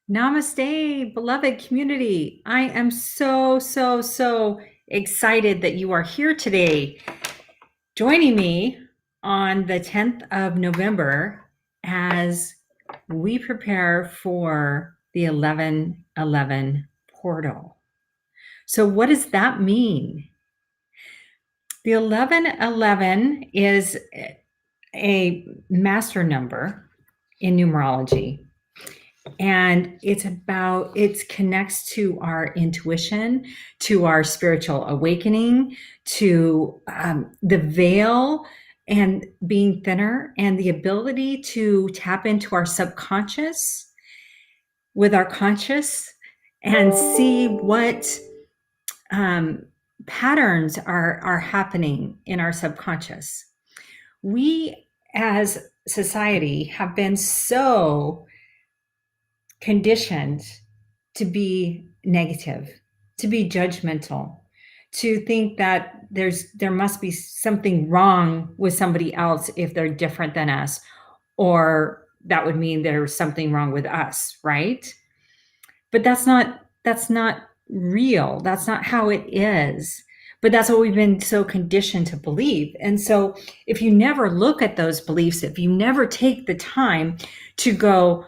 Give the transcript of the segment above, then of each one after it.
Namaste, beloved community. I am so excited that you are here today, joining me on the 10th of November as we prepare for the 1111 portal. So, what does that mean? The 1111 is a master number in numerology. And it connects to our intuition, to our spiritual awakening, to the veil and being thinner, and the ability to tap into our subconscious with our conscious and see what patterns are happening in our subconscious. We as society have been so conditioned to be negative, to be judgmental, to think that there must be something wrong with somebody else if they're different than us, or that would mean there's something wrong with us, right? But that's not real. That's not how it is. But that's what we've been so conditioned to believe. And so if you never look at those beliefs, if you never take the time to go,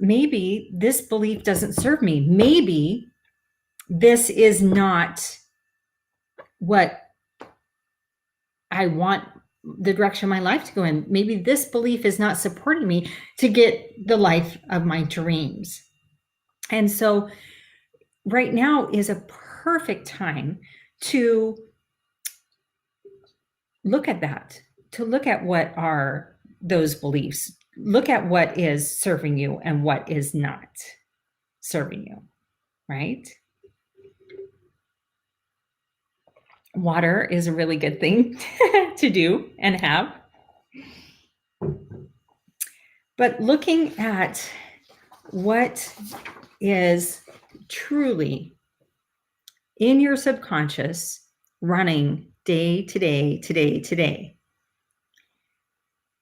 maybe this belief doesn't serve me. Maybe this is not what I want the direction of my life to go in. Maybe this belief is not supporting me to get the life of my dreams. And so right now is a perfect time to look at that, to look at what are those beliefs. Look at what is serving you and what is not serving you, right? Water is a really good thing to do and have. But looking at what is truly in your subconscious running day to day, today.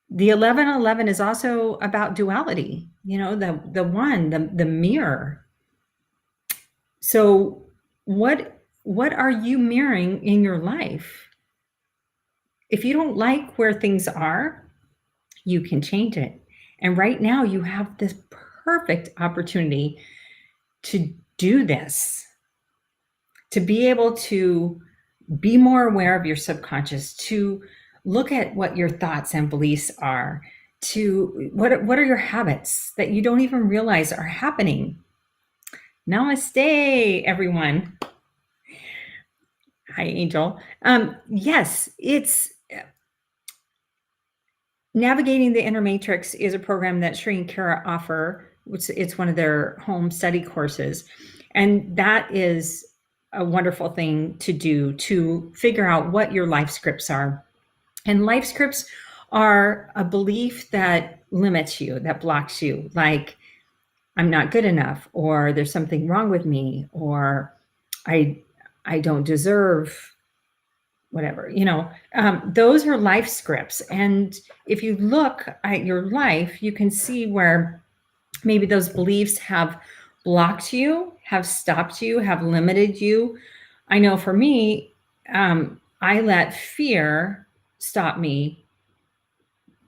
The 1111 is also about duality, the mirror. So what are you mirroring in your life? If you don't like where things are, you can change it. And right now you have this perfect opportunity to do this, to be able to be more aware of your subconscious, to look at what your thoughts and beliefs are, to what are your habits that you don't even realize are happening. Namaste, everyone. Hi, Angel. Yes, it's Navigating the Inner Matrix is a program that Sri and Kara offer. It's one of their home study courses. And that is a wonderful thing to do, to figure out what your life scripts are. And life scripts are a belief that limits you, that blocks you, like I'm not good enough, or there's something wrong with me, or I don't deserve whatever, those are life scripts. And if you look at your life, you can see where maybe those beliefs have blocked you, have stopped you, have limited you. I know for me, I let fear stop me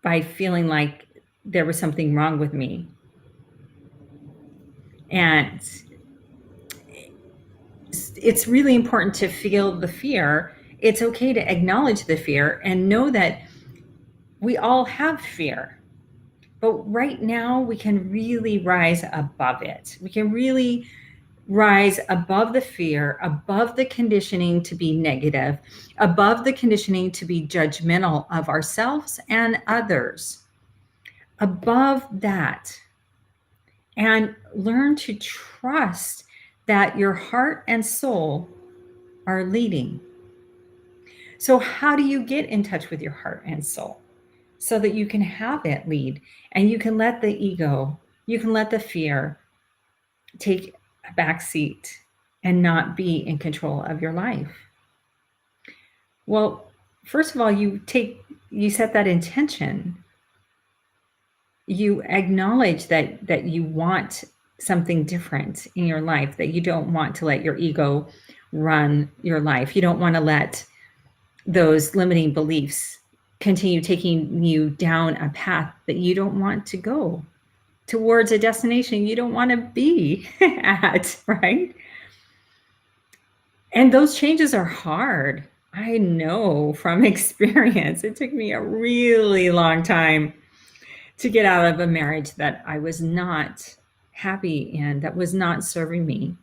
by feeling like there was something wrong with me. And it's really important to feel the fear. It's okay to acknowledge the fear and know that we all have fear. But right now, we can really rise above it. We can really rise above the fear, above the conditioning to be negative, above the conditioning to be judgmental of ourselves and others, above that, and learn to trust that your heart and soul are leading. So how do you get in touch with your heart and soul so that you can have it lead, and you can let the ego, you can let the fear take a back seat and not be in control of your life? Well, first of all, you set that intention. You acknowledge that you want something different in your life, that you don't want to let your ego run your life. You don't want to let those limiting beliefs continue taking you down a path that you don't want to go, towards a destination you don't want to be at, right? And those changes are hard. I know from experience. It took me a really long time to get out of a marriage that I was not happy in, that was not serving me,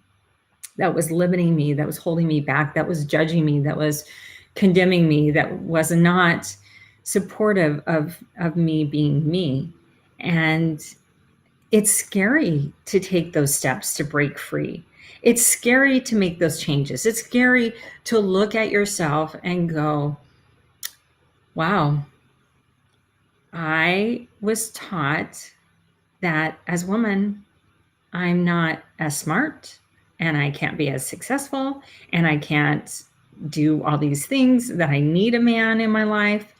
that was limiting me, that was holding me back, that was judging me, that was condemning me, that was not supportive of me being me. And it's scary to take those steps to break free. It's scary to make those changes. It's scary to look at yourself and go, wow, I was taught that as a woman, I'm not as smart and I can't be as successful and I can't do all these things, that I need a man in my life.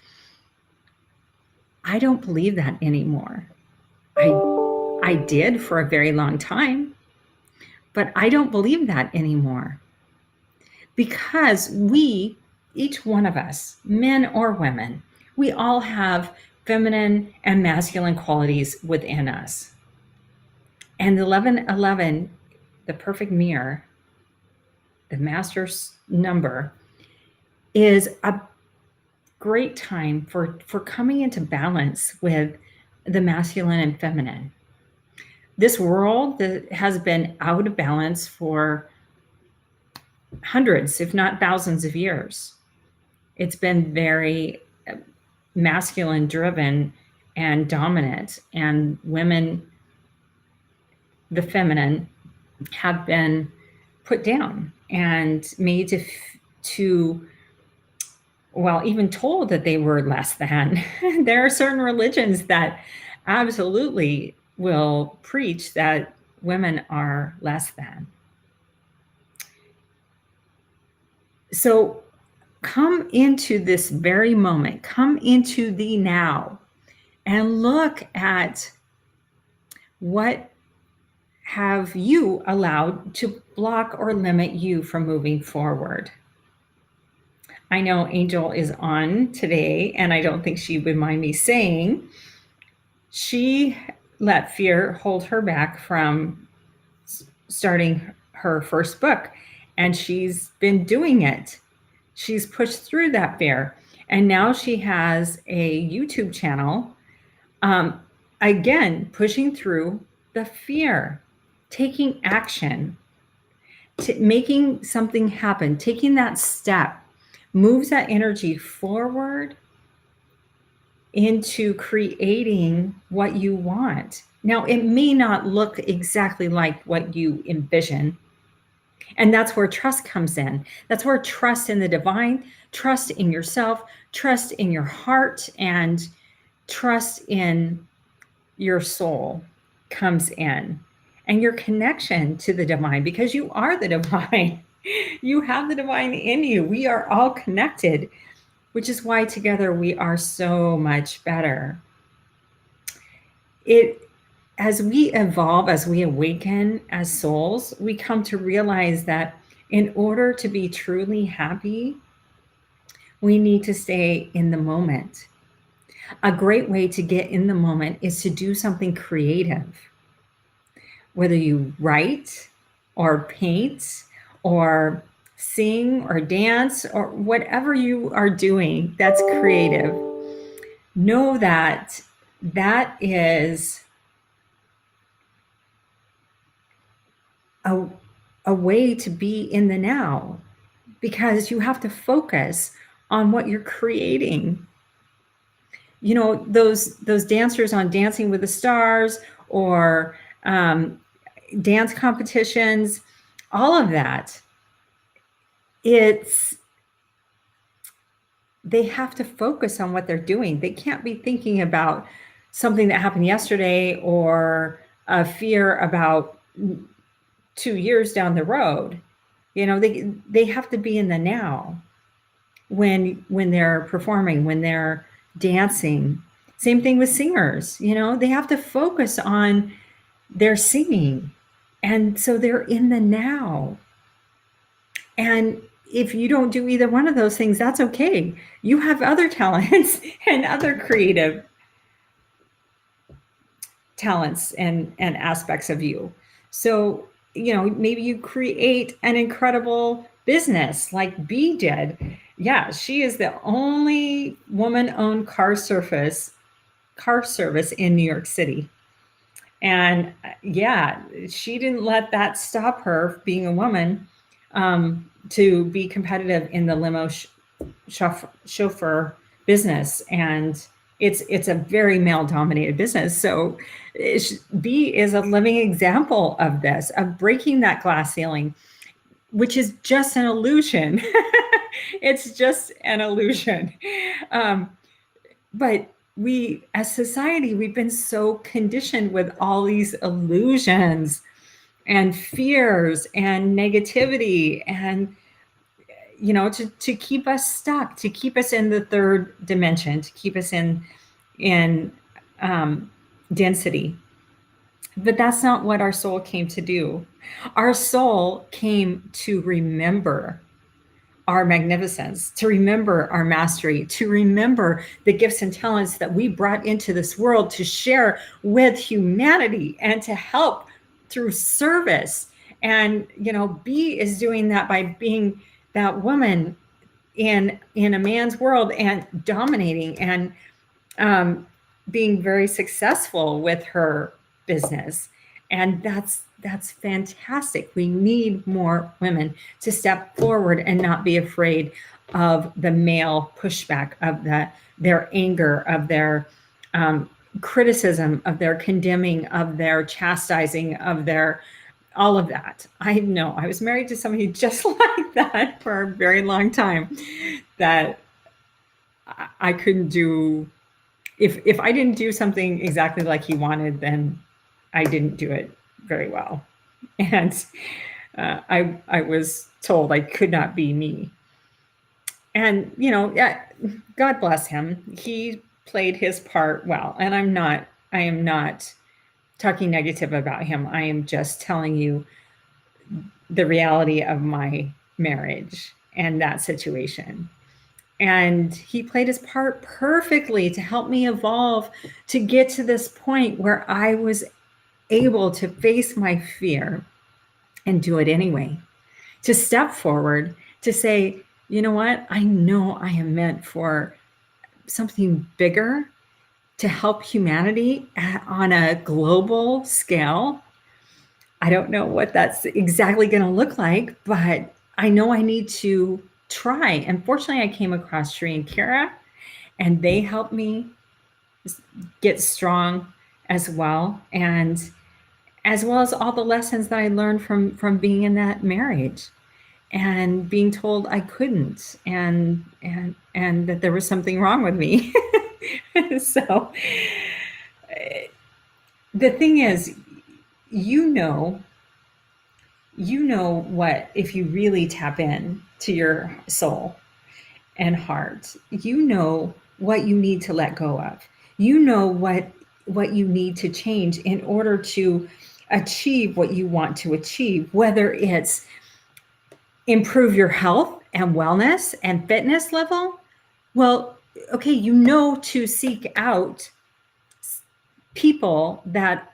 I don't believe that anymore. I did for a very long time, but I don't believe that anymore, because we, each one of us, men or women, we all have feminine and masculine qualities within us. And the 1111, the perfect mirror, the master's number, is a great time for coming into balance with the masculine and feminine. This world that has been out of balance for hundreds, if not thousands of years. It's been very masculine driven and dominant, and women, the feminine, have been put down and made to well, even told that they were less than. There are certain religions that absolutely will preach that women are less than. So come into this very moment, come into the now, and look at what have you allowed to block or limit you from moving forward. I know Angel is on today, and I don't think she would mind me saying she let fear hold her back from starting her first book, and she's been doing it. She's pushed through that fear, and now she has a YouTube channel, again, pushing through the fear, taking action, making something happen, taking that step, moves that energy forward into creating what you want. Now, it may not look exactly like what you envision. And that's where trust comes in. That's where trust in the divine, trust in yourself, trust in your heart, and trust in your soul comes in. And your connection to the divine, because you are the divine. You have the divine in you. We are all connected, which is why together we are so much better. As we evolve, as we awaken as souls, we come to realize that in order to be truly happy, we need to stay in the moment. A great way to get in the moment is to do something creative. Whether you write or paint or sing or dance or whatever you are doing that's creative, know that that is a way to be in the now, because you have to focus on what you're creating. You know, those dancers on Dancing with the Stars or dance competitions, all of that, they have to focus on what they're doing. They can't be thinking about something that happened yesterday or a fear about 2 years down the road. You know, they have to be in the now when they're performing, when they're dancing. Same thing with singers. You know, they have to focus on their singing. And so they're in the now. And if you don't do either one of those things, that's okay. You have other talents and other creative talents and aspects of you. So, maybe you create an incredible business like B did. Yeah, she is the only woman-owned car service in New York City. And yeah, she didn't let that stop her being a woman, to be competitive in the limo chauffeur business. And it's a very male dominated business. So B is a living example of this, of breaking that glass ceiling, which is just an illusion. It's just an illusion. But we, as society, we've been so conditioned with all these illusions and fears and negativity, and to keep us stuck, to keep us in the third dimension, to keep us in density. But that's not what our soul came to do. Our soul came to remember our magnificence, to remember our mastery, to remember the gifts and talents that we brought into this world to share with humanity and to help through service. And B is doing that by being that woman in a man's world and dominating and being very successful with her business. And that's fantastic. We need more women to step forward and not be afraid of the male pushback, of their anger, of their criticism, of their condemning, of their chastising, of their all of that. I know I was married to somebody just like that for a very long time, that I couldn't do. If I didn't do something exactly like he wanted, then I didn't do it very well. And I was told I could not be me. And, God bless him. He played his part well. And I am not talking negative about him. I am just telling you the reality of my marriage and that situation. And he played his part perfectly to help me evolve, to get to this point where I was able to face my fear and do it anyway, to step forward, to say, you know what, I know I am meant for something bigger, to help humanity on a global scale. I don't know what that's exactly going to look like, but I know I need to try. And fortunately, I came across Sri and Kira, and they helped me get strong as well. And as well as all the lessons that I learned from being in that marriage and being told I couldn't, and that there was something wrong with me. So the thing is, what, if you really tap in to your soul and heart, what you need to let go of. What you need to change in order to achieve what you want to achieve, whether it's improve your health and wellness and fitness level. Well, okay, to seek out people that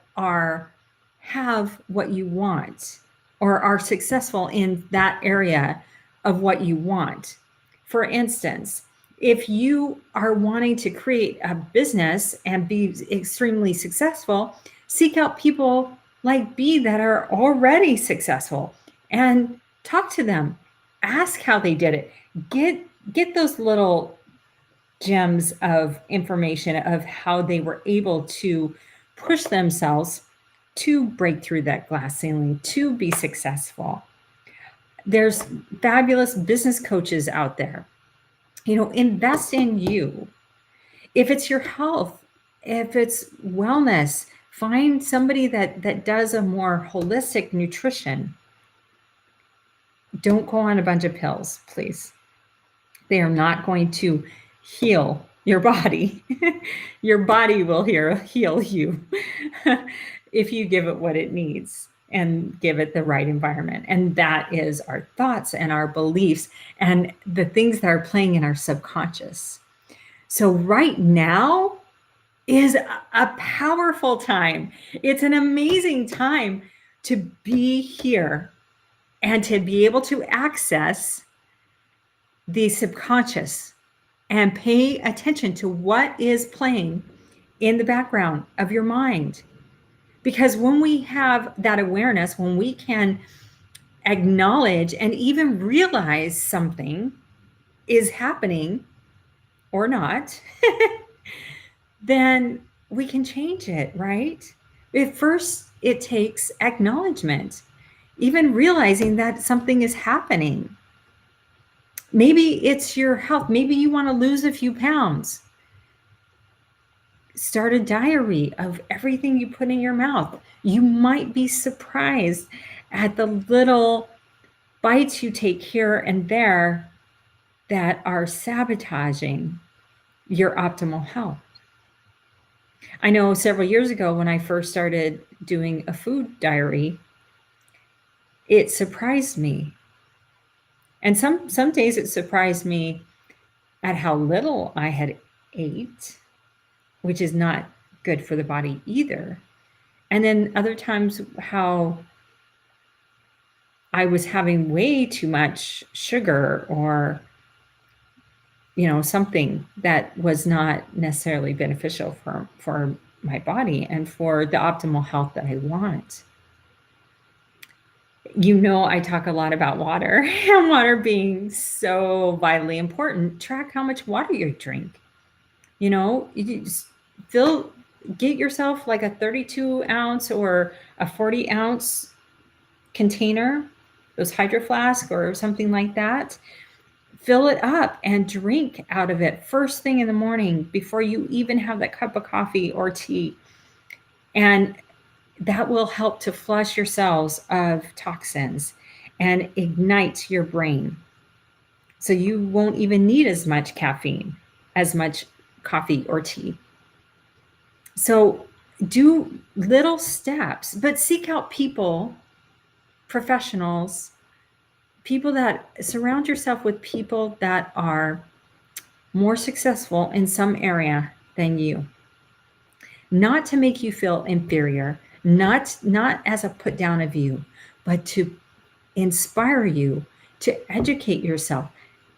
have what you want or are successful in that area of what you want. For instance, if you are wanting to create a business and be extremely successful, seek out people like B that are already successful and talk to them. Ask how they did it. Get those little gems of information of how they were able to push themselves to break through that glass ceiling, to be successful. There's fabulous business coaches out there. Invest in you. If it's your health, if it's wellness, find somebody that does a more holistic nutrition. Don't go on a bunch of pills, please. They are not going to heal your body. Your body will heal you if you give it what it needs. and give it the right environment. And that is our thoughts and our beliefs and the things that are playing in our subconscious. So right now is a powerful time. It's an amazing time to be here and to be able to access the subconscious and pay attention to what is playing in the background of your mind. Because when we have that awareness, when we can acknowledge and even realize something is happening or not, then we can change it, right? At first, it takes acknowledgement, even realizing that something is happening. Maybe it's your health. Maybe you want to lose a few pounds. Start a diary of everything you put in your mouth. You might be surprised at the little bites you take here and there that are sabotaging your optimal health. I know several years ago when I first started doing a food diary, it surprised me. And some days it surprised me at how little I had ate, which is not good for the body either. And then other times how I was having way too much sugar or something that was not necessarily beneficial for my body and for the optimal health that I want. I talk a lot about water and water being so vitally important. Track how much water you drink. You just get yourself like a 32 ounce or a 40 ounce container, those Hydro Flask or something like that. Fill it up and drink out of it first thing in the morning before you even have that cup of coffee or tea. And that will help to flush your cells of toxins and ignite your brain. So you won't even need as much caffeine, as much coffee or tea. So do little steps, but seek out people, professionals, people that surround yourself with people that are more successful in some area than you. Not to make you feel inferior, not as a put down of you, but to inspire you, to educate yourself.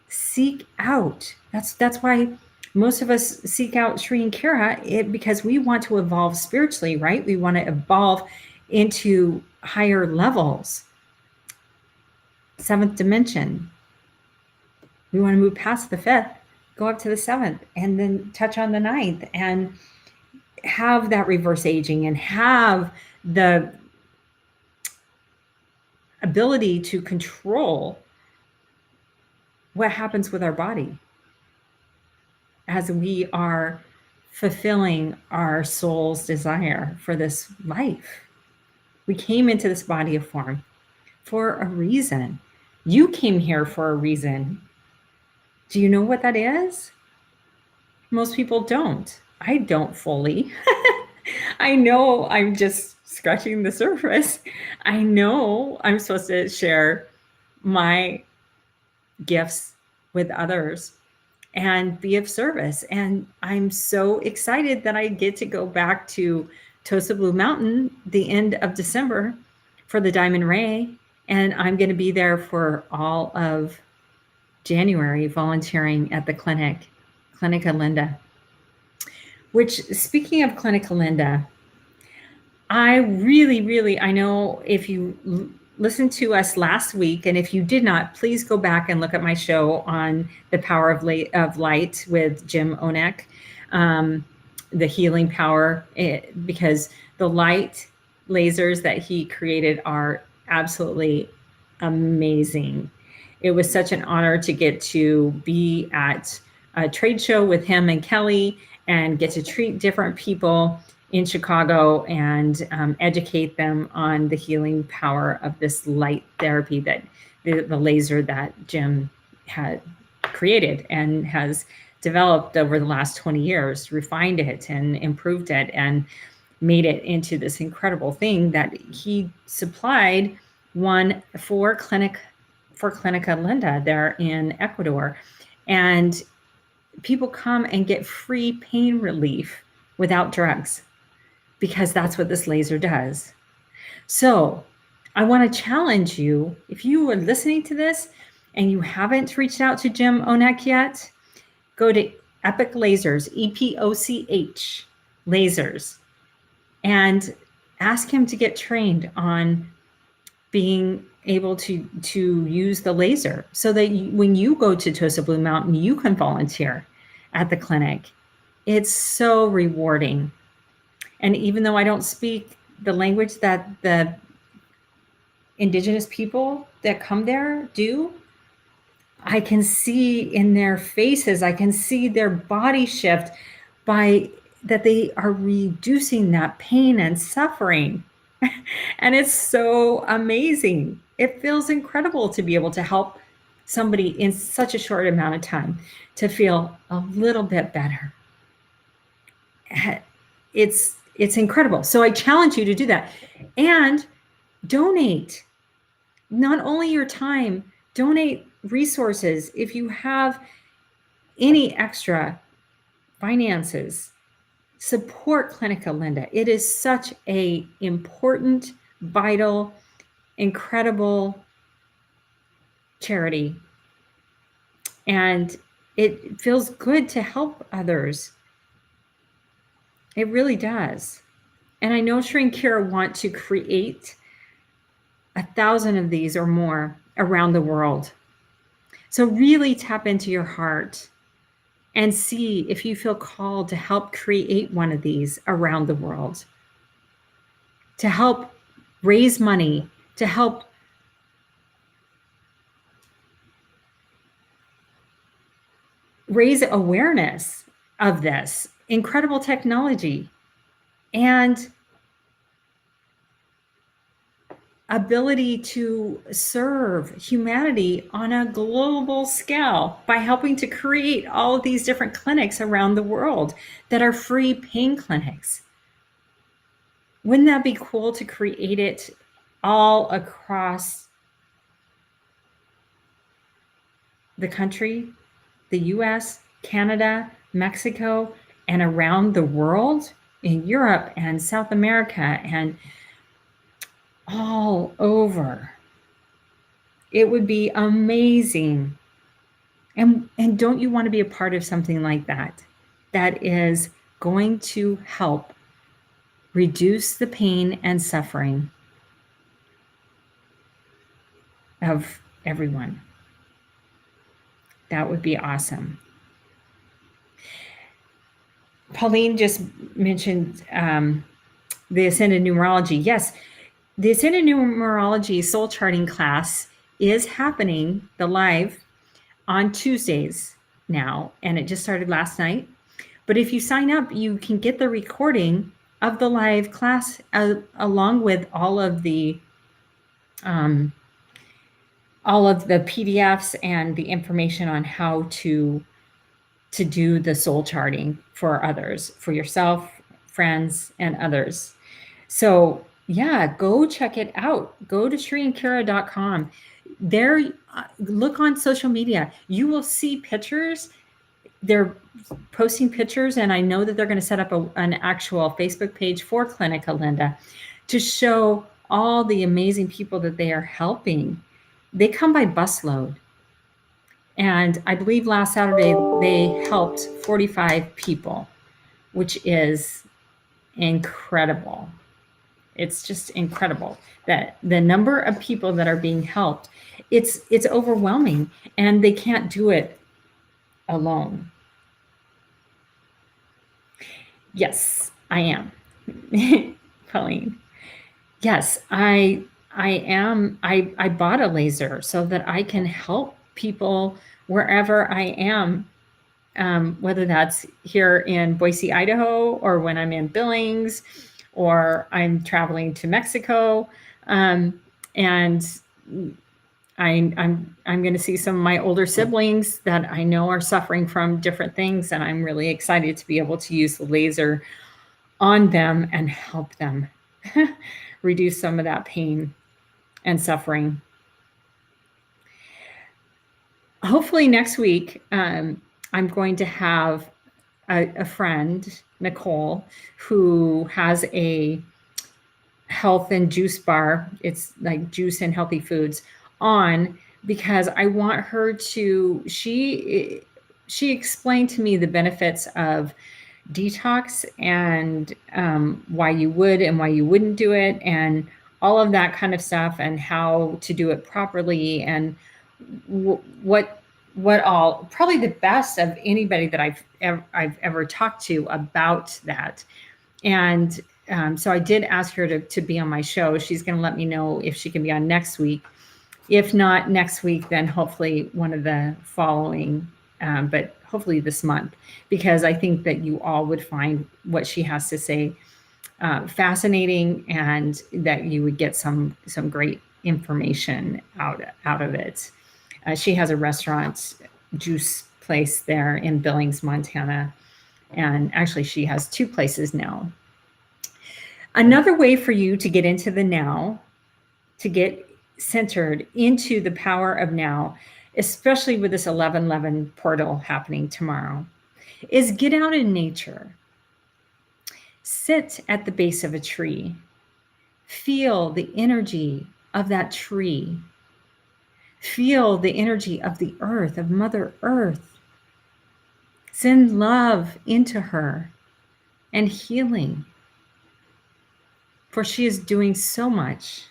Seek out. That's why most of us seek out Sri and Kira, because we want to evolve spiritually, right? We want to evolve into higher levels. 7th dimension. We want to move past the 5th, go up to the 7th, and then touch on the 9th and have that reverse aging and have the ability to control what happens with our body as we are fulfilling our soul's desire for this life. We came into this body of form for a reason. You came here for a reason. Do you know what that is? Most people don't. I don't fully. I know I'm just scratching the surface. I know I'm supposed to share my gifts with others and be of service. And I'm so excited that I get to go back to Tosa Blue Mountain the end of December for the Diamond Ray. And I'm going to be there for all of January volunteering at the Clinica Linda. Which, speaking of Clinica Linda, I know if you listened to us last week, and if you did not, please go back and look at my show on the power of light with Jim Onek, the healing power, because the light lasers that he created are absolutely amazing. It was such an honor to get to be at a trade show with him and Kelly and get to treat different people in Chicago and educate them on the healing power of this light therapy, that the laser that Jim had created and has developed over the last 20 years, refined it and improved it. And made it into this incredible thing that he supplied one for Clinica Linda there in Ecuador. And people come and get free pain relief without drugs because that's what this laser does. So I want to challenge you, if you are listening to this and you haven't reached out to Jim Onek yet, go to Epoch Lasers, EPOCH Lasers, and ask him to get trained on being able to use the laser so that when you go to Tosa Blue Mountain, you can volunteer at the clinic. It's so rewarding. And even though I don't speak the language that the indigenous people that come there do, I can see in their faces, I can see their body shift by that they are reducing that pain and suffering. And it's so amazing. It feels incredible to be able to help somebody in such a short amount of time to feel a little bit better. It's incredible. So I challenge you to do that and donate. Not only your time, donate resources. If you have any extra finances, support Clinica Linda. It is such a important, vital, incredible charity. And it feels good to help others. It really does. And I know Shri and Kira want to create 1,000 of these or more around the world. So really tap into your heart and see if you feel called to help create one of these around the world, to help raise money, to help raise awareness of this incredible technology and ability to serve humanity on a global scale by helping to create all of these different clinics around the world that are free pain clinics. Wouldn't that be cool to create it all across the country, the US, Canada, Mexico, and around the world, in Europe and South America and all over? It would be amazing. And don't you want to be a part of something like that? That is going to help reduce the pain and suffering of everyone. That would be awesome. Pauline just mentioned the Ascended Numerology. Yes, the Ascended Numerology soul charting class is happening, the live, on Tuesdays now, and it just started last night. But if you sign up, you can get the recording of the live class along with all of the PDFs and the information on how to do the soul charting for others, for yourself, friends, and others. So yeah, go check it out. Go to shriandkira.com. There, look on social media. You will see pictures. They're posting pictures, and I know that they're going to set up an actual Facebook page for Clinica Linda to show all the amazing people that they are helping. They come by busload. And I believe last Saturday they helped 45 people, which is incredible. It's just incredible that the number of people that are being helped, it's overwhelming, and they can't do it alone. Yes, I am. Pauline. Yes, I am. I bought a laser so that I can help people wherever I am, whether that's here in Boise, Idaho, or when I'm in Billings, or I'm traveling to Mexico, and I'm going to see some of my older siblings that I know are suffering from different things, and I'm really excited to be able to use the laser on them and help them reduce some of that pain and suffering. Hopefully next week, I'm going to have a friend, Nicole, who has a health and juice bar. It's like juice and healthy foods on, because I want her to, she explained to me the benefits of detox and why you would and why you wouldn't do it, and all of that kind of stuff, and how to do it properly, and what all, probably the best of anybody that I've ever talked to about that. And so I did ask her to be on my show. She's going to let me know if she can be on next week. If not next week, then hopefully one of the following, but hopefully this month, because I think that you all would find what she has to say fascinating, and that you would get some great information out of it. She has a restaurant juice place there in Billings, Montana. And actually, she has 2 places now. Another way for you to get into the now, to get centered into the power of now, especially with this 11/11 portal happening tomorrow, is get out in nature. Sit at the base of a tree. Feel the energy of that tree. Feel the energy of the earth, of Mother Earth. Send love into her and healing, for she is doing so much,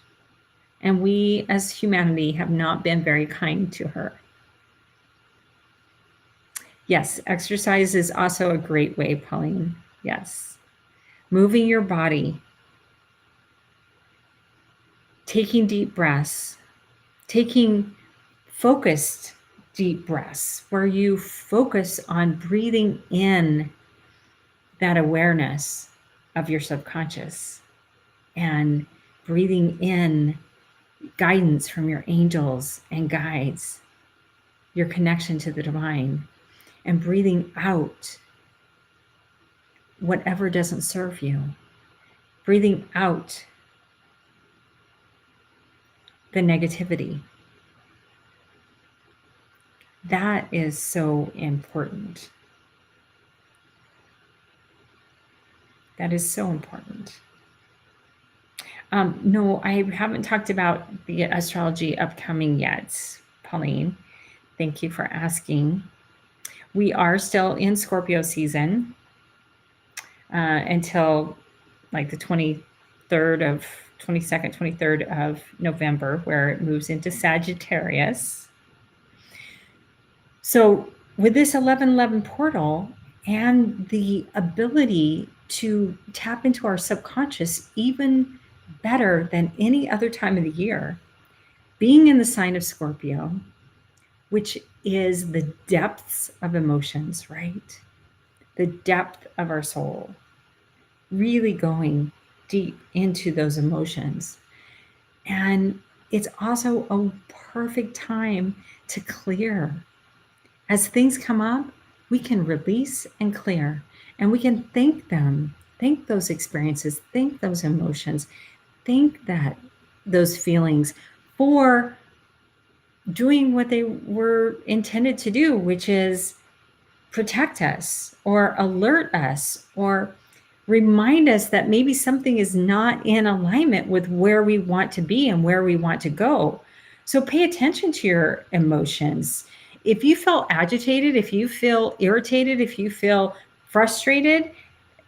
and we as humanity have not been very kind to her. Yes, exercise is also a great way, Pauline. Yes. Moving your body, taking deep breaths, taking focused deep breaths, where you focus on breathing in that awareness of your subconscious and breathing in guidance from your angels and guides, your connection to the divine, and breathing out whatever doesn't serve you, breathing out the negativity. That is so important. That is so important. No, I haven't talked about the astrology upcoming yet, Pauline. Thank you for asking. We are still in Scorpio season until like the 22nd, 23rd of November, where it moves into Sagittarius. So with this 11/11 portal and the ability to tap into our subconscious even better than any other time of the year, being in the sign of Scorpio, which is the depths of emotions, right? The depth of our soul, really going deep into those emotions. And it's also a perfect time to clear. As things come up, we can release and clear, and we can thank them, thank those experiences, thank those emotions, thank those feelings for doing what they were intended to do, which is protect us or alert us or remind us that maybe something is not in alignment with where we want to be and where we want to go. So pay attention to your emotions. If you feel agitated, if you feel irritated, if you feel frustrated,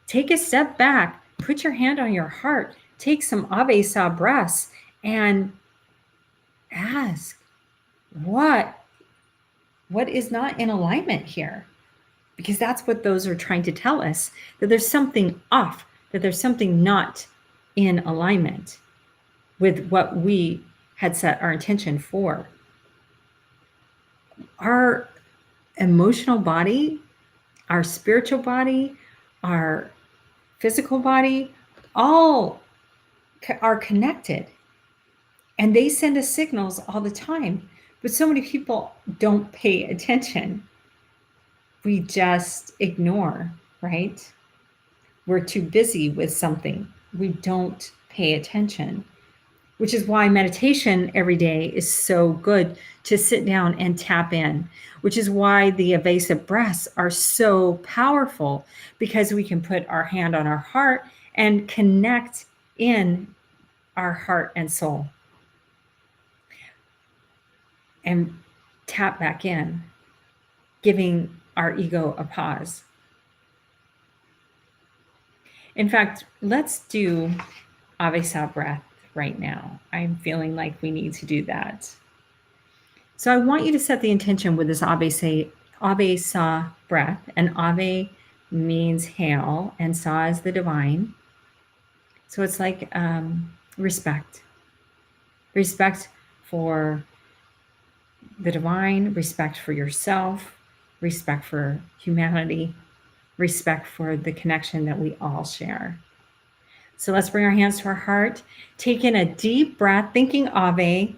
take a step back, put your hand on your heart, take some Ave Sa breaths, and ask, what is not in alignment here? Because that's what those are trying to tell us, that there's something off, that there's something not in alignment with what we had set our intention for. Our emotional body, our spiritual body, our physical body, all are connected. And they send us signals all the time. But so many people don't pay attention. We just ignore, right? We're too busy with something. We don't pay attention, which is why meditation every day is so good to sit down and tap in, which is why the evasive breaths are so powerful, because we can put our hand on our heart and connect in our heart and soul and tap back in, giving our ego a pause. In fact, let's do Avesa breath right now. I'm feeling like we need to do that. So I want you to set the intention with this Avesa breath, and Ave means hail, and Sa is the divine. So it's like respect for the divine, respect for yourself, respect for humanity, respect for the connection that we all share. So let's bring our hands to our heart. Take in a deep breath, thinking Ave,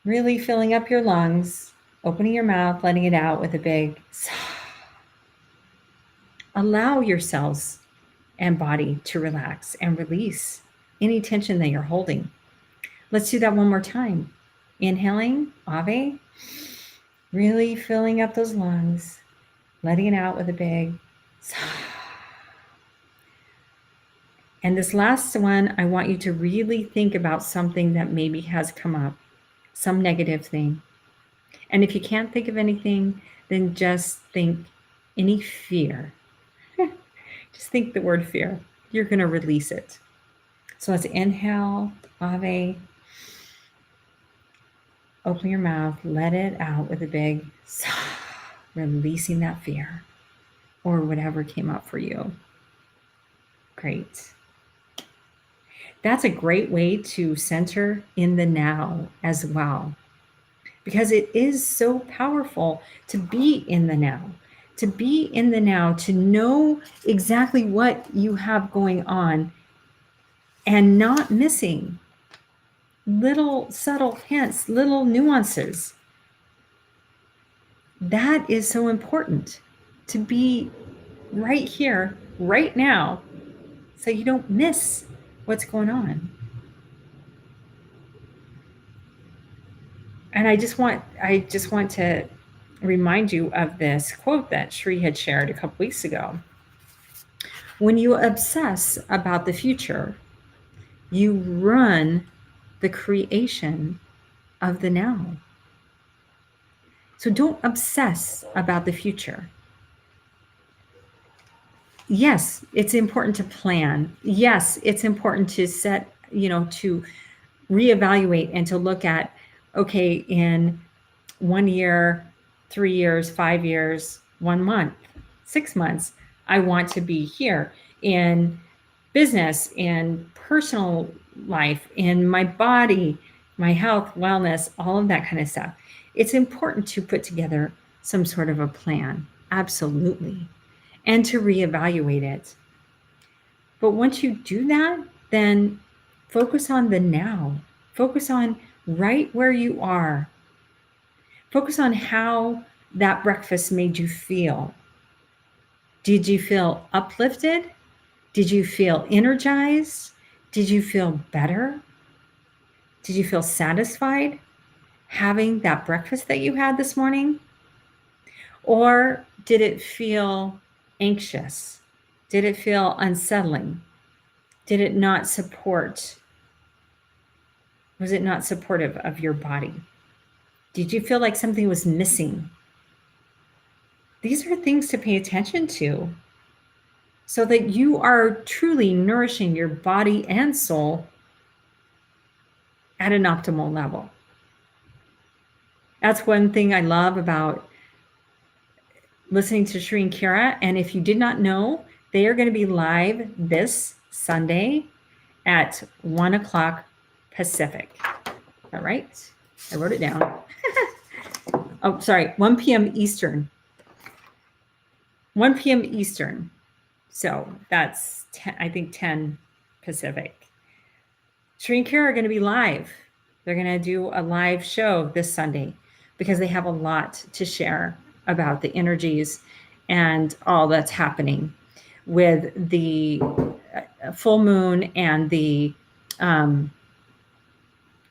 really filling up your lungs, opening your mouth, letting it out with a big sigh. Allow yourselves and body to relax and release any tension that you're holding. Let's do that one more time. Inhaling, Ave, really filling up those lungs, letting it out with a big sigh. And this last one, I want you to really think about something that maybe has come up, some negative thing. And if you can't think of anything, then just think any fear. Just think the word fear. You're going to release it. So let's inhale, Ave. Open your mouth, let it out with a big sigh, releasing that fear or whatever came up for you. Great. That's a great way to center in the now as well, because it is so powerful to be in the now, to know exactly what you have going on and not missing little subtle hints, little nuances. That is so important, to be right here, right now, so you don't miss what's going on. And I just want to remind you of this quote that Shri had shared a couple weeks ago. When you obsess about the future, you run the creation of the now. So don't obsess about the future. Yes, it's important to plan. Yes, it's important to set, to reevaluate and to look at, okay, in 1 year, 3 years, 5 years, 1 month, 6 months, I want to be here in business, in personal life, in my body, my health, wellness, all of that kind of stuff. It's important to put together some sort of a plan, absolutely, and to reevaluate it. But once you do that, then focus on the now. Focus on right where you are. Focus on how that breakfast made you feel. Did you feel uplifted? Did you feel energized? Did you feel better? Did you feel satisfied having that breakfast that you had this morning? Or did it feel anxious? Did it feel unsettling? Did it not support? Was it not supportive of your body? Did you feel like something was missing? These are things to pay attention to so that you are truly nourishing your body and soul at an optimal level. That's one thing I love about listening to Shri and Kira. And if you did not know, they are going to be live this Sunday at 1 o'clock Pacific. All right. I wrote it down. Oh, sorry. 1 p.m. Eastern. 1 p.m. Eastern. So that's 10 Pacific. Shri and Kira are going to be live. They're going to do a live show this Sunday because they have a lot to share about the energies and all that's happening. with the full moon and the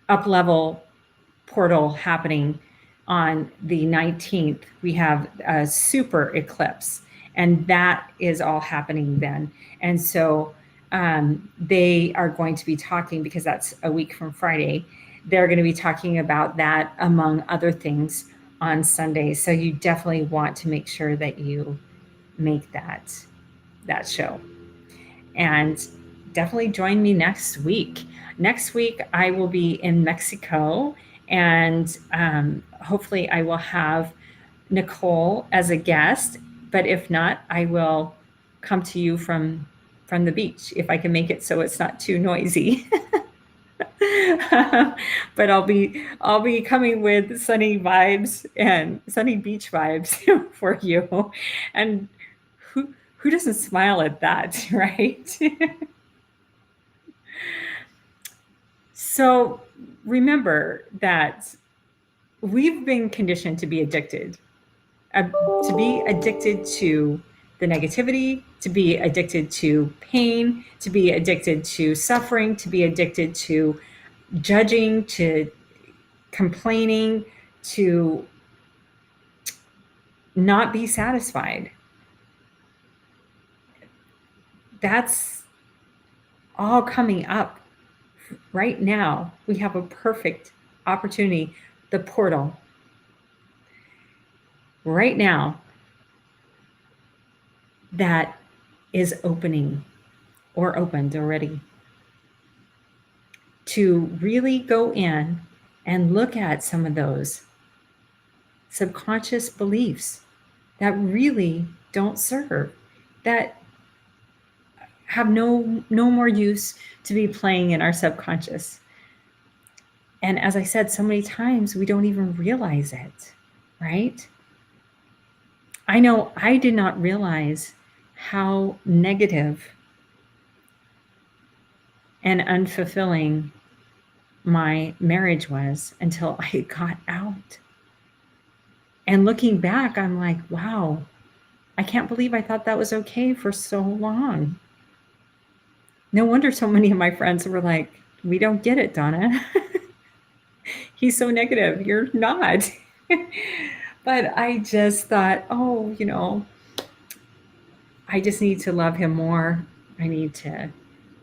up level portal happening on the 19th. We have a super eclipse, and that is all happening then. And so they are going to be talking, because that's a week from Friday, they're going to be talking about that among other things on Sunday. So you definitely want to make sure that you make that show. And definitely join me next week. Next week, I will be in Mexico, and hopefully, I will have Nicole as a guest. But if not, I will come to you from the beach if I can make it so it's not too noisy. But I'll be coming with sunny vibes and sunny beach vibes for you. And who doesn't smile at that, right? So remember that we've been conditioned to be addicted, to be addicted to the negativity, to be addicted to pain, to be addicted to suffering, to be addicted to judging, to complaining, to not be satisfied. That's all coming up right now. We have a perfect opportunity, the portal. Right now, that is opening or opened already, to really go in and look at some of those subconscious beliefs that really don't serve, that have no more use to be playing in our subconscious. And as I said so many times, we don't even realize it, right? I know I did not realize how negative and unfulfilling my marriage was until I got out. And looking back, I'm like, wow, I can't believe I thought that was okay for so long. No wonder so many of my friends were like, we don't get it, Dawna. He's so negative. You're not. But I just thought, oh, I just need to love him more. I need to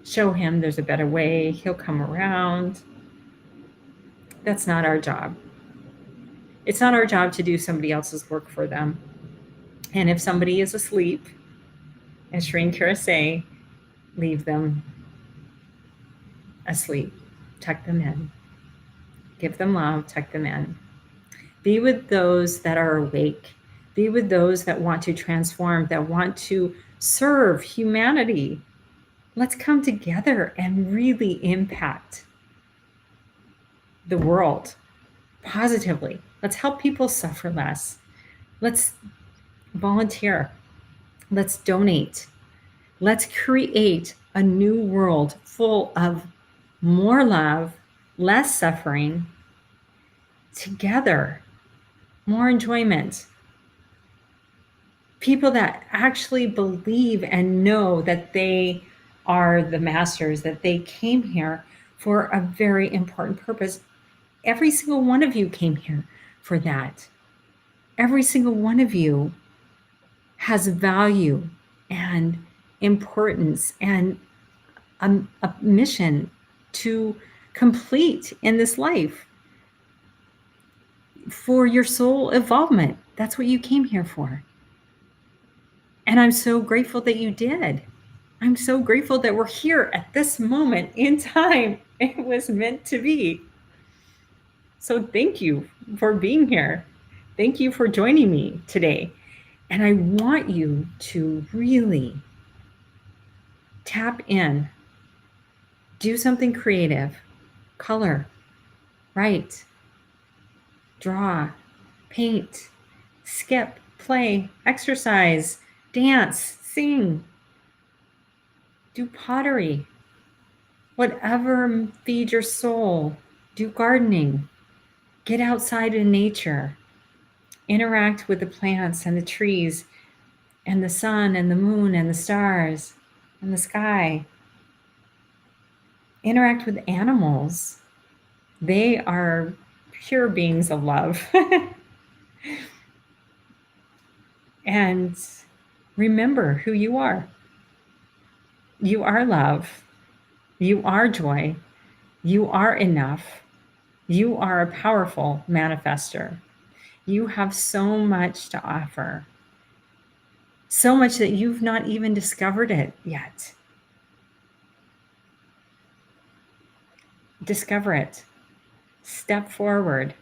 show him there's a better way. He'll come around. That's not our job. It's not our job to do somebody else's work for them. And if somebody is asleep, as Sri and Kira say, leave them asleep. Tuck them in. Give them love. Tuck them in. Be with those that are awake. Be with those that want to transform, that want to serve humanity. Let's come together and really impact the world positively. Let's help people suffer less. Let's volunteer. Let's donate. Let's create a new world full of more love, less suffering, together, more enjoyment. People that actually believe and know that they are the masters, that they came here for a very important purpose. Every single one of you came here for that. Every single one of you has value and importance and a mission to complete in this life for your soul involvement. That's what you came here for. And I'm so grateful that you did. I'm so grateful that we're here at this moment in time. It was meant to be. So thank you for being here. Thank you for joining me today. And I want you to really tap in, do something creative, color, write, draw, paint, skip, play, exercise, dance, sing, do pottery, whatever feeds your soul, do gardening, get outside in nature, interact with the plants and the trees, and the sun and the moon and the stars and the sky. Interact with animals. They are pure beings of love. And remember who you are. You are love. You are joy. You are enough. You are a powerful manifester. You have so much to offer. So much that you've not even discovered it yet. Discover it. Step forward.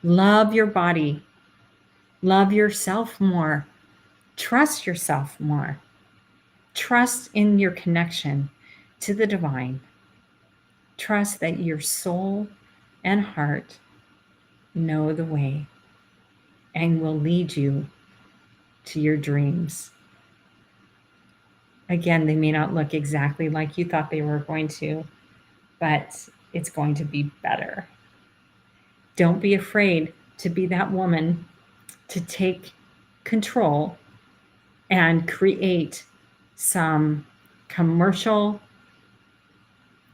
Love your body. Love yourself more. Trust yourself more. Trust in your connection to the divine. Trust that your soul and heart know the way and will lead you to your dreams. Again, they may not look exactly like you thought they were going to, but it's going to be better. Don't be afraid to be that woman, to take control and create some commercial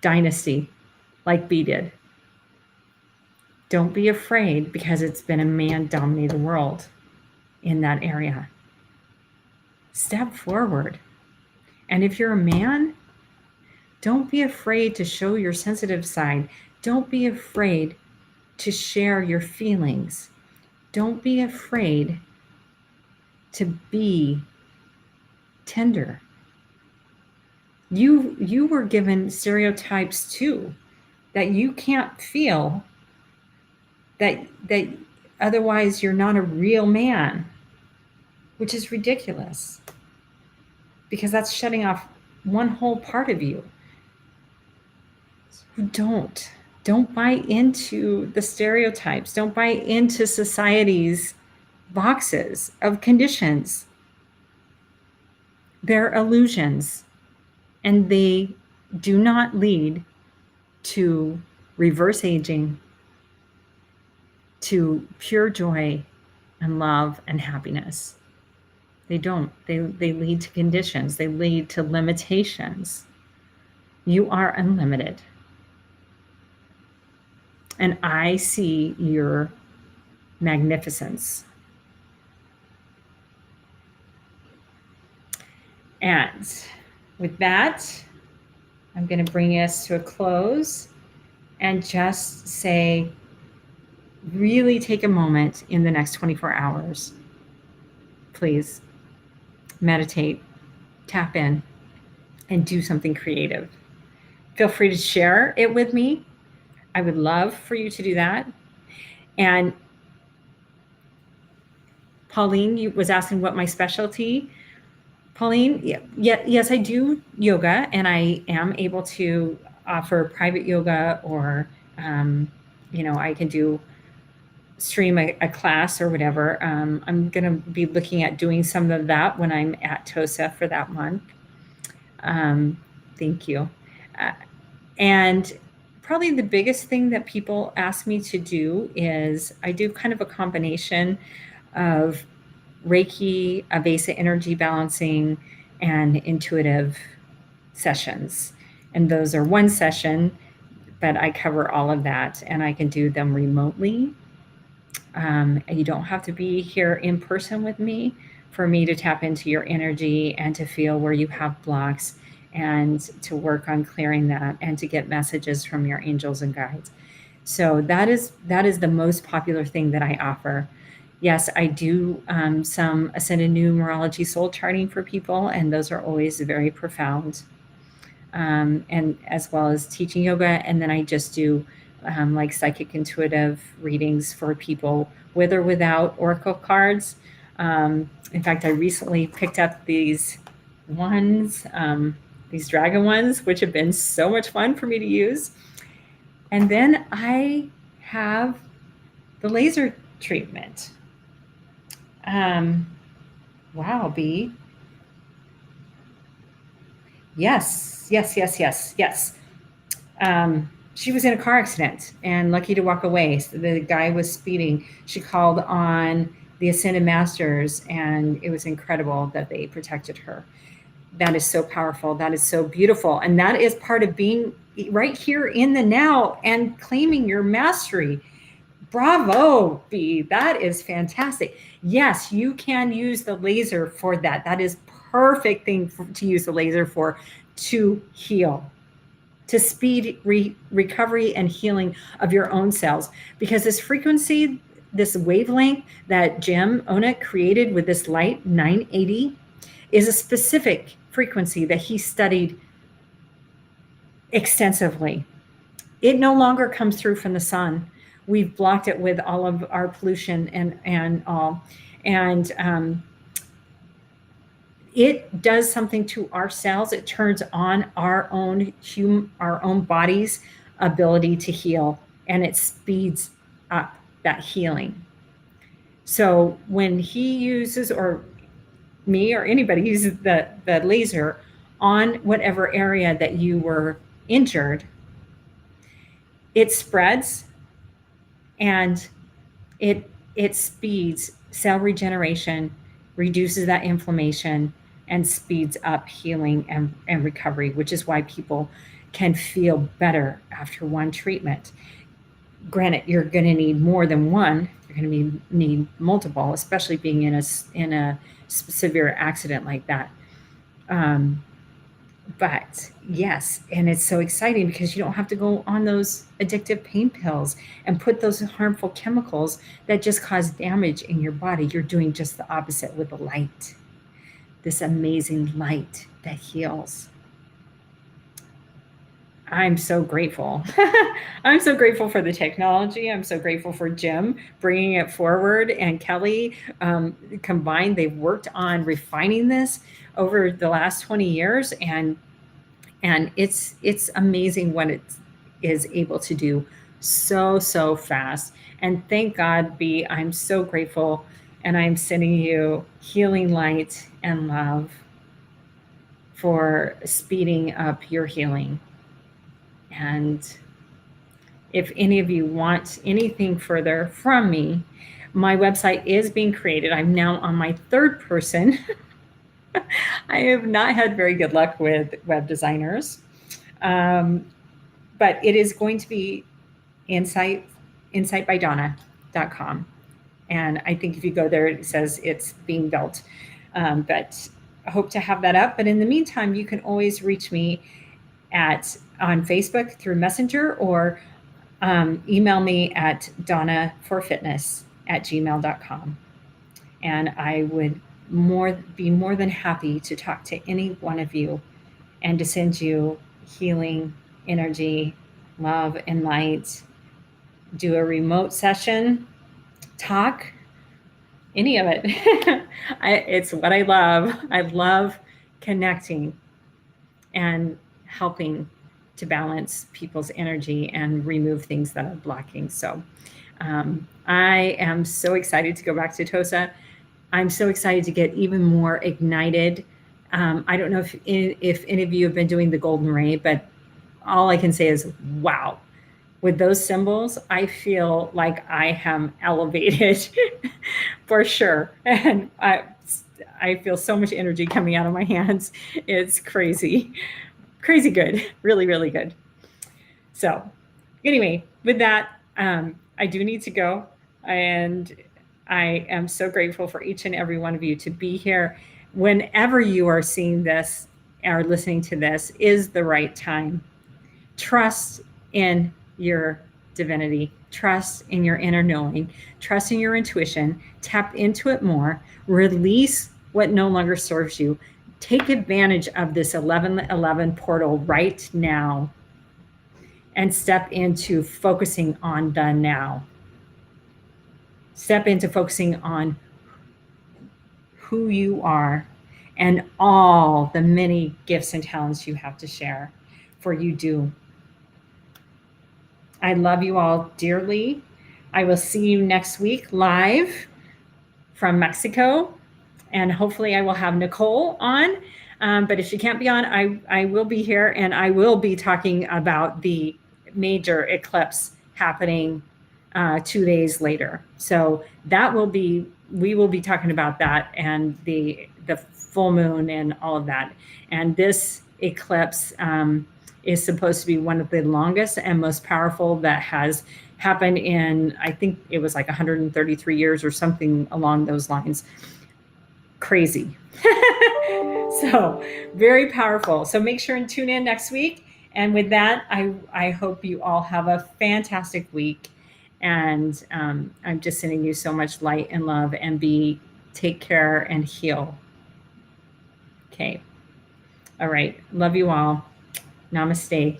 dynasty like B did. Don't be afraid, because it's been a man dominate the world in that area. Step forward. And if you're a man, don't be afraid to show your sensitive side. Don't be afraid to share your feelings. Don't be afraid to be tender. You were given stereotypes too, that you can't feel, that otherwise you're not a real man, which is ridiculous, because that's shutting off one whole part of you. Don't buy into the stereotypes. Don't buy into society's boxes of conditions. They're illusions, and they do not lead to reverse aging, to pure joy and love and happiness. They don't. They lead to conditions. They lead to limitations. You are unlimited. And I see your magnificence. And with that, I'm going to bring us to a close and just say, really take a moment in the next 24 hours. Please meditate, tap in, and do something creative. Feel free to share it with me. I would love for you to do that. And Pauline was asking what my specialty. Pauline, yes, I do yoga, and I am able to offer private yoga, or I can stream a class or whatever. I'm going to be looking at doing some of that when I'm at TOSA for that month. Thank you. And probably the biggest thing that people ask me to do is I do kind of a combination of Reiki, Avesa energy balancing, and intuitive sessions. And those are one session, but I cover all of that, and I can do them remotely. And you don't have to be here in person with me for me to tap into your energy and to feel where you have blocks, and to work on clearing that, and to get messages from your angels and guides. So that is the most popular thing that I offer. Yes, I do some ascended numerology soul charting for people, and those are always very profound. And as well as teaching yoga, and then I just do like psychic intuitive readings for people with or without oracle cards. In fact, I recently picked up these ones, these dragon ones, which have been so much fun for me to use. And then I have the laser treatment. Wow, B. Yes. She was in a car accident and lucky to walk away. So the guy was speeding. She called on the Ascended Masters, and it was incredible that they protected her. That is so powerful. That is so beautiful. And that is part of being right here in the now and claiming your mastery. Bravo, B. That is fantastic. Yes, you can use the laser for that. That is perfect thing to use the laser for, to heal, to speed recovery and healing of your own cells. Because this frequency, this wavelength that Jim Ona created with this light 980 is a specific frequency that he studied extensively. It no longer comes through from the sun. We've blocked it with all of our pollution and all. And it does something to our cells. It turns on our own body's ability to heal, and it speeds up that healing. So when he uses, or me or anybody uses the laser on whatever area that you were injured, it spreads and it speeds cell regeneration, reduces that inflammation, and speeds up healing and recovery, which is why people can feel better after one treatment. Granted, you're going to need more than one. You're going to need multiple, especially being in a severe accident like that. But yes, and it's so exciting because you don't have to go on those addictive pain pills and put those harmful chemicals that just cause damage in your body. You're doing just the opposite with the light, this amazing light that heals. I'm so grateful. I'm so grateful for the technology. I'm so grateful for Jim bringing it forward, and Kelly combined. They've worked on refining this over the last 20 years, and it's amazing what it is able to do so fast. And thank God, B, I'm so grateful, and I'm sending you healing light and love for speeding up your healing. And if any of you want anything further from me, my website is being created. I'm now on my third person. I have not had very good luck with web designers, but it is going to be InsightbyDawna.com. And I think if you go there, it says it's being built. But I hope to have that up. But in the meantime, you can always reach me on Facebook through Messenger, or email me at dawnaforfitness@gmail.com. And I would be more than happy to talk to any one of you and to send you healing energy, love, and light. Do a remote session, talk, any of it. It's what I love. I love connecting and helping to balance people's energy and remove things that are blocking. So I am so excited to go back to TOSA. I'm so excited to get even more ignited. I don't know if any of you have been doing the golden ray, but all I can say is, wow. With those symbols, I feel like I am elevated for sure. And I feel so much energy coming out of my hands. It's crazy good, really good. So anyway, with that, I do need to go, and I am so grateful for each and every one of you to be here. Whenever you are seeing this or listening to this is the right time. Trust in your divinity, trust in your inner knowing, trust in your intuition, tap into it more, release what no longer serves you. Take advantage of this 1111 portal right now and step into focusing on the now. Step into focusing on who you are and all the many gifts and talents you have to share, for you do. I love you all dearly. I will see you next week live from Mexico, and hopefully I will have Nicole on. But if she can't be on, I will be here, and I will be talking about the major eclipse happening 2 days later. So that will be, we will be talking about that and the full moon and all of that. And this eclipse is supposed to be one of the longest and most powerful that has happened in, I think it was like 133 years or something along those lines. Crazy. So very powerful. So make sure and tune in next week. And with that, I hope you all have a fantastic week. And I'm just sending you so much light and love, and take care and heal. Okay. All right. Love you all. Namaste.